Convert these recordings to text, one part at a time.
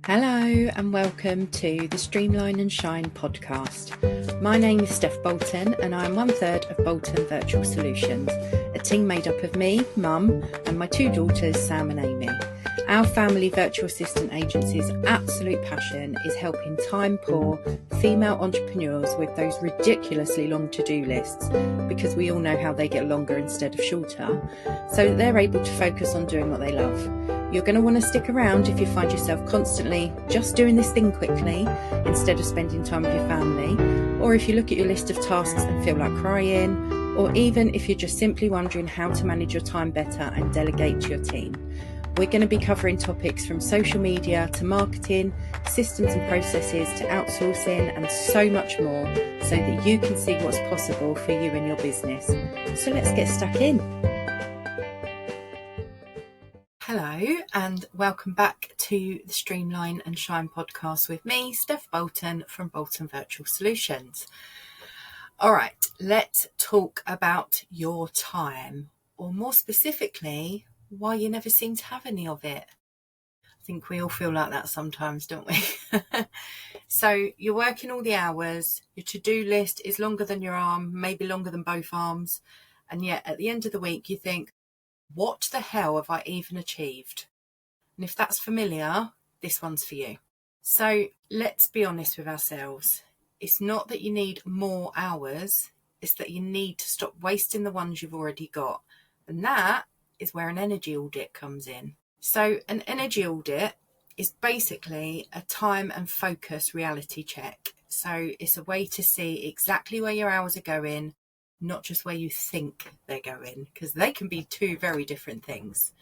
Hello and welcome to the Streamline and Shine podcast. My name is Steff Bolton and I'm 1/3 of Bolton Virtual Solutions, a team made up of me, Mum, and my two daughters, Sam and Amy. Our family virtual assistant agency's absolute passion is helping time-poor female entrepreneurs with those ridiculously long to-do lists, because we all know how they get longer instead of shorter, so that they're able to focus on doing what they love. You're going to want to stick around if you find yourself constantly just doing this thing quickly instead of spending time with your family, or if you look at your list of tasks and feel like crying, or even if you're just simply wondering how to manage your time better and delegate to your team. We're going to be covering topics from social media to marketing, systems and processes to outsourcing and so much more, so that you can see what's possible for you and your business. So let's get stuck in. Hello and welcome back to the Streamline and Shine podcast with me, Steff Bolton from Bolton Virtual Solutions. All right, let's talk about your time, or more specifically, why you never seem to have any of it. I think we all feel like that sometimes, don't we? So you're working all the hours, your to-do list is longer than your arm, maybe longer than both arms, and yet at the end of the week you think, what the hell have I even achieved? And if that's familiar, this one's for you. So let's be honest with ourselves. It's not that you need more hours, it's that you need to stop wasting the ones you've already got. And that is where an energy audit comes in. So an energy audit is basically a time and focus reality check. So it's a way to see exactly where your hours are going, not just where you think they're going, because they can be two very different things.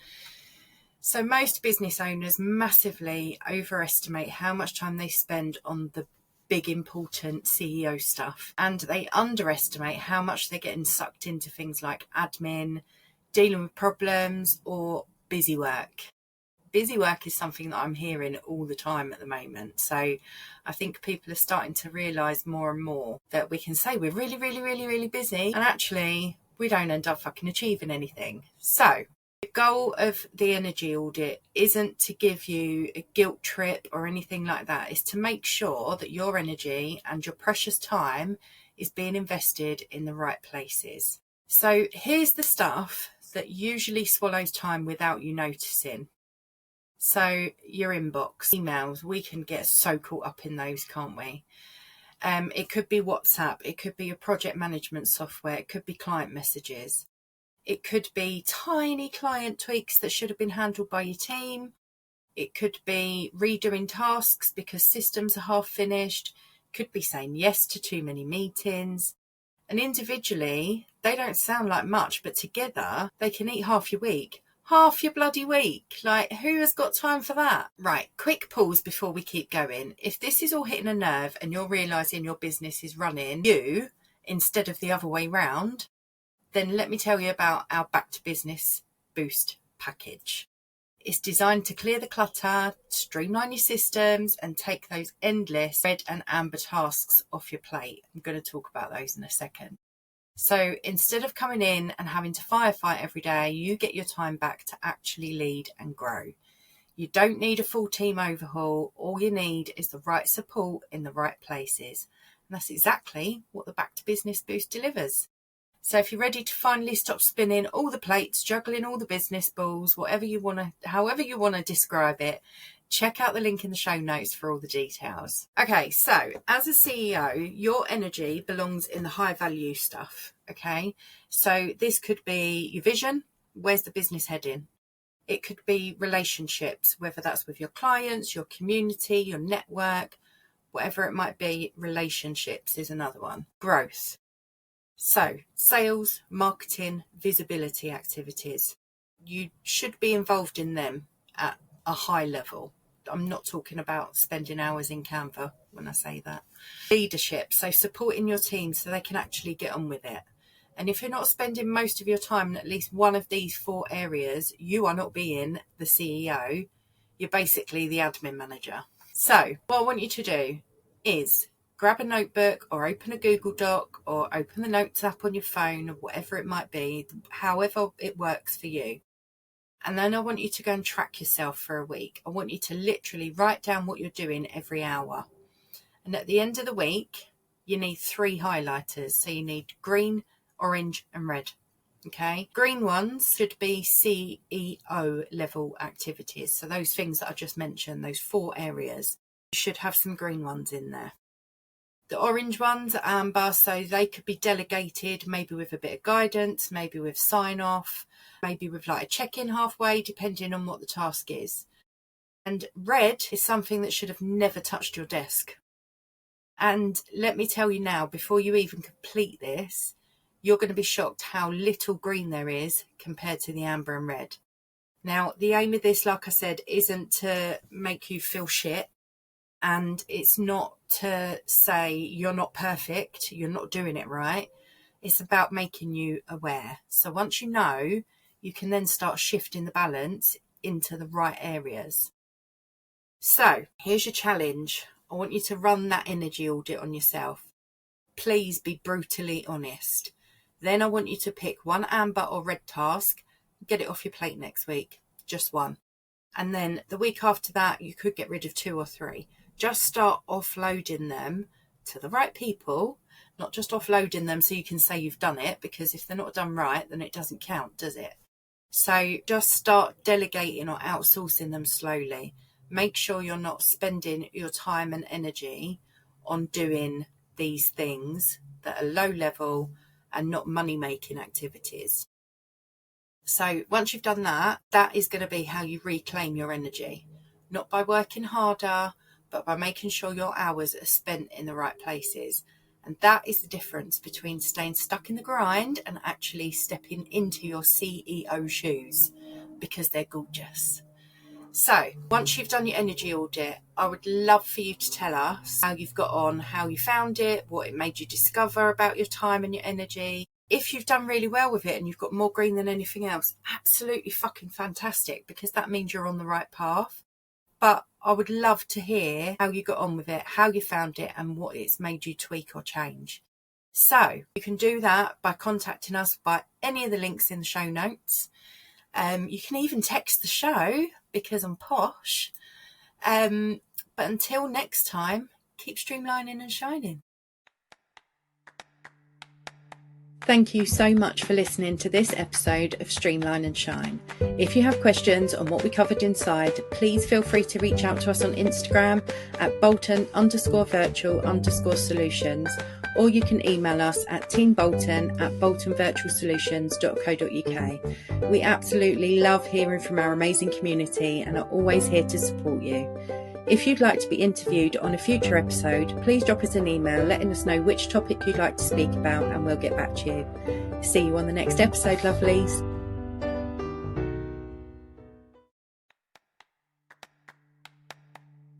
So most business owners massively overestimate how much time they spend on the big important CEO stuff, and they underestimate how much they're getting sucked into things like admin, dealing with problems, or busy work. Busy work is something that I'm hearing all the time at the moment. So I think people are starting to realise more and more that we can say we're really, really, really, really busy, and actually we don't end up fucking achieving anything. So the goal of the energy audit isn't to give you a guilt trip or anything like that. It's to make sure that your energy and your precious time is being invested in the right places. So here's the stuff that usually swallows time without you noticing. So your inbox, emails, we can get so caught up in those, can't we? It could be WhatsApp, it could be your project management software, it could be client messages. It could be tiny client tweaks that should have been handled by your team. It could be redoing tasks because systems are half finished. It could be saying yes to too many meetings. And individually, they don't sound like much, but together they can eat half your week. Half your bloody week. Like, who has got time for that? Right, quick pause before we keep going. If this is all hitting a nerve and you're realising your business is running you instead of the other way round, then let me tell you about our Back to Business Boost package. It's designed to clear the clutter, streamline your systems, and take those endless red and amber tasks off your plate. I'm going to talk about those in a second. So instead of coming in and having to firefight every day, you get your time back to actually lead and grow. You don't need a full team overhaul. All you need is the right support in the right places. And that's exactly what the Back to Business Boost delivers. So if you're ready to finally stop spinning all the plates, juggling all the business balls, however you want to describe it, check out the link in the show notes for all the details. Okay, so as a CEO, your energy belongs in the high value stuff, okay? So this could be your vision, where's the business heading? It could be relationships, whether that's with your clients, your community, your network, whatever it might be. Relationships is another one. Growth. So sales, marketing, visibility activities. You should be involved in them at a high level. I'm not talking about spending hours in Canva when I say that. Leadership, so supporting your team so they can actually get on with it. And if you're not spending most of your time in at least one of these 4 areas, you are not being the CEO. You're basically the admin manager. So what I want you to do is grab a notebook or open a Google Doc or open the Notes app on your phone or whatever it might be, however it works for you. And then I want you to go and track yourself for a week. I want you to literally write down what you're doing every hour. And at the end of the week, you need 3 highlighters. So you need green, orange and red. Okay, green ones should be CEO level activities. So those things that I just mentioned, those 4 areas, you should have some green ones in there. The orange ones are amber, so they could be delegated, maybe with a bit of guidance, maybe with sign off, maybe with like a check-in halfway, depending on what the task is. And red is something that should have never touched your desk. And let me tell you now, before you even complete this, you're going to be shocked how little green there is compared to the amber and red. Now, the aim of this, like I said, isn't to make you feel shit. And it's not to say you're not perfect, you're not doing it right. It's about making you aware. So once you know, you can then start shifting the balance into the right areas. So here's your challenge. I want you to run that energy audit on yourself. Please be brutally honest. Then I want you to pick one amber or red task, get it off your plate next week, just one. And then the week after that, you could get rid of 2 or 3. Just start offloading them to the right people, not just offloading them so you can say you've done it, because if they're not done right, then it doesn't count, does it? So just start delegating or outsourcing them slowly. Make sure you're not spending your time and energy on doing these things that are low level and not money-making activities. So once you've done that, that is going to be how you reclaim your energy. Not by working harder, but by making sure your hours are spent in the right places. And that is the difference between staying stuck in the grind and actually stepping into your CEO shoes, because they're gorgeous. So once you've done your energy audit, I would love for you to tell us how you've got on, how you found it, what it made you discover about your time and your energy. If you've done really well with it and you've got more green than anything else, absolutely fucking fantastic, because that means you're on the right path. But I would love to hear how you got on with it, how you found it, and what it's made you tweak or change. So you can do that by contacting us by any of the links in the show notes. You can even text the show, because I'm posh. But until next time, keep streamlining and shining. Thank you so much for listening to this episode of Streamline and Shine. If you have questions on what we covered inside, please feel free to reach out to us on Instagram at Bolton_virtual_solutions, or you can email us at teambolton@boltonvirtualsolutions.co.uk. We absolutely love hearing from our amazing community and are always here to support you. If you'd like to be interviewed on a future episode, please drop us an email letting us know which topic you'd like to speak about, and we'll get back to you. See you on the next episode, lovelies.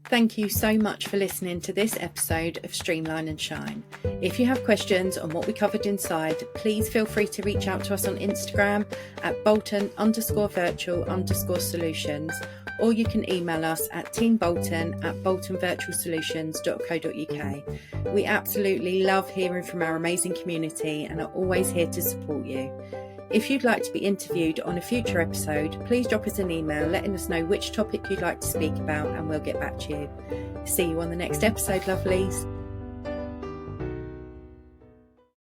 Thank you so much for listening to this episode of Streamline and Shine. If you have questions on what we covered inside, please feel free to reach out to us on Instagram at Bolton_virtual_solutions, or you can email us at teambolton@boltonvirtualsolutions.co.uk. We absolutely love hearing from our amazing community and are always here to support you. If you'd like to be interviewed on a future episode, please drop us an email letting us know which topic you'd like to speak about, and we'll get back to you. See you on the next episode, lovelies.